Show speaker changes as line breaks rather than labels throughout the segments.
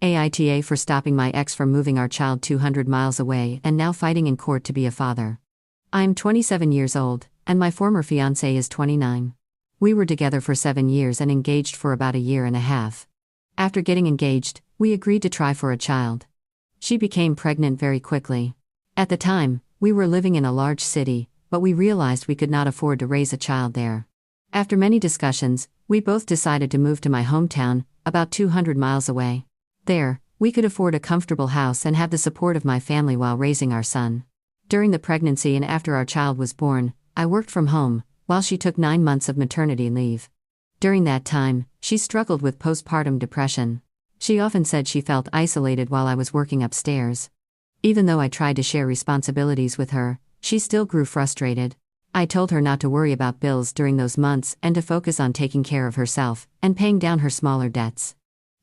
AITA for stopping my ex from moving our child 200 miles away and now fighting in court to be a father. I am 27 years old, and my former fiancé is 29. We were together for 7 years and engaged for about a year and a half. After getting engaged, we agreed to try for a child. She became pregnant very quickly. At the time, we were living in a large city, but we realized we could not afford to raise a child there. After many discussions, we both decided to move to my hometown, about 200 miles away. There, we could afford a comfortable house and have the support of my family while raising our son. During the pregnancy and after our child was born, I worked from home, while she took 9 months of maternity leave. During that time, she struggled with postpartum depression. She often said she felt isolated while I was working upstairs. Even though I tried to share responsibilities with her, she still grew frustrated. I told her not to worry about bills during those months and to focus on taking care of herself and paying down her smaller debts.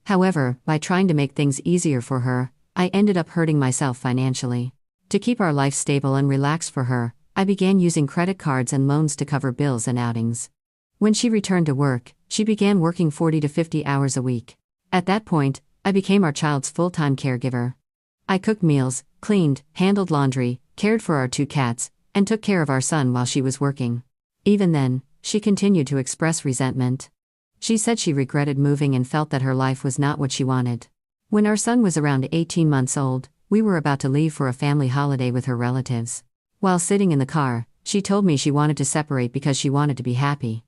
However, by trying to make things easier for her, I ended up hurting myself financially. To keep our life stable and relaxed for her, I began using credit cards and loans to cover bills and outings. When she returned to work, she began working 40 to 50 hours a week. At that point, I became our child's full-time caregiver. I cooked meals, cleaned, handled laundry, cared for our 2 cats, and took care of our son while she was working. Even then, she continued to express resentment. She said she regretted moving and felt that her life was not what she wanted. When our son was around 18 months old, we were about to leave for a family holiday with her relatives. While sitting in the car, she told me she wanted to separate because she wanted to be happy.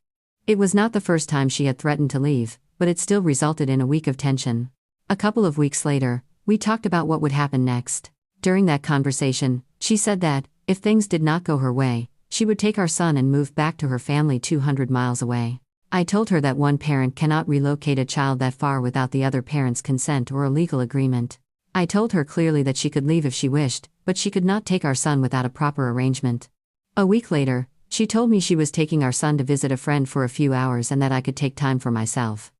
It was not the first time she had threatened to leave, but it still resulted in a week of tension. A couple of weeks later, we talked about what would happen next. During that conversation, she said that, if things did not go her way, she would take our son and move back to her family 200 miles away. I told her that one parent cannot relocate a child that far without the other parent's consent or a legal agreement. I told her clearly that she could leave if she wished, but she could not take our son without a proper arrangement. A week later, she told me she was taking our son to visit a friend for a few hours and that I could take time for myself.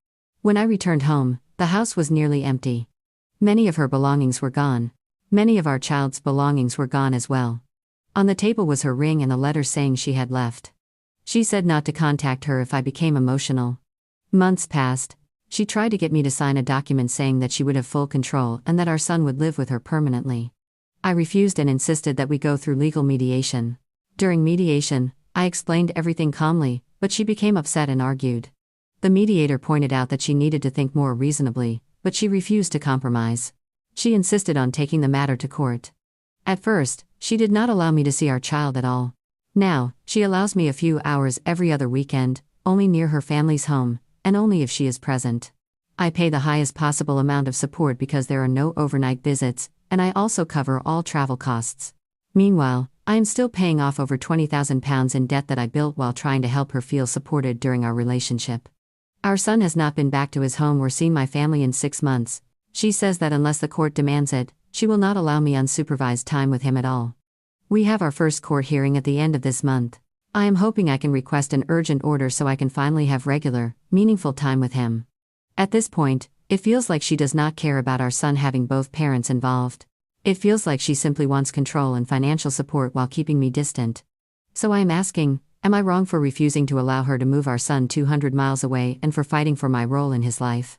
When I returned home, the house was nearly empty. Many of her belongings were gone. Many of our child's belongings were gone as well. On the table was her ring and a letter saying she had left. She said not to contact her if I became emotional. Months passed. She tried to get me to sign a document saying that she would have full control and that our son would live with her permanently. I refused and insisted that we go through legal mediation. During mediation, I explained everything calmly, but she became upset and argued. The mediator pointed out that she needed to think more reasonably, but she refused to compromise. She insisted on taking the matter to court. At first, she did not allow me to see our child at all. Now, she allows me a few hours every other weekend, only near her family's home, and only if she is present. I pay the highest possible amount of support because there are no overnight visits, and I also cover all travel costs. Meanwhile, I am still paying off over £20,000 in debt that I built while trying to help her feel supported during our relationship. Our son has not been back to his home or seen my family in 6 months. She says that unless the court demands it, she will not allow me unsupervised time with him at all. We have our first court hearing at the end of this month. I am hoping I can request an urgent order so I can finally have regular, meaningful time with him. At this point, it feels like she does not care about our son having both parents involved. It feels like she simply wants control and financial support while keeping me distant. So I am asking, am I wrong for refusing to allow her to move our son 200 miles away and for fighting for my role in his life?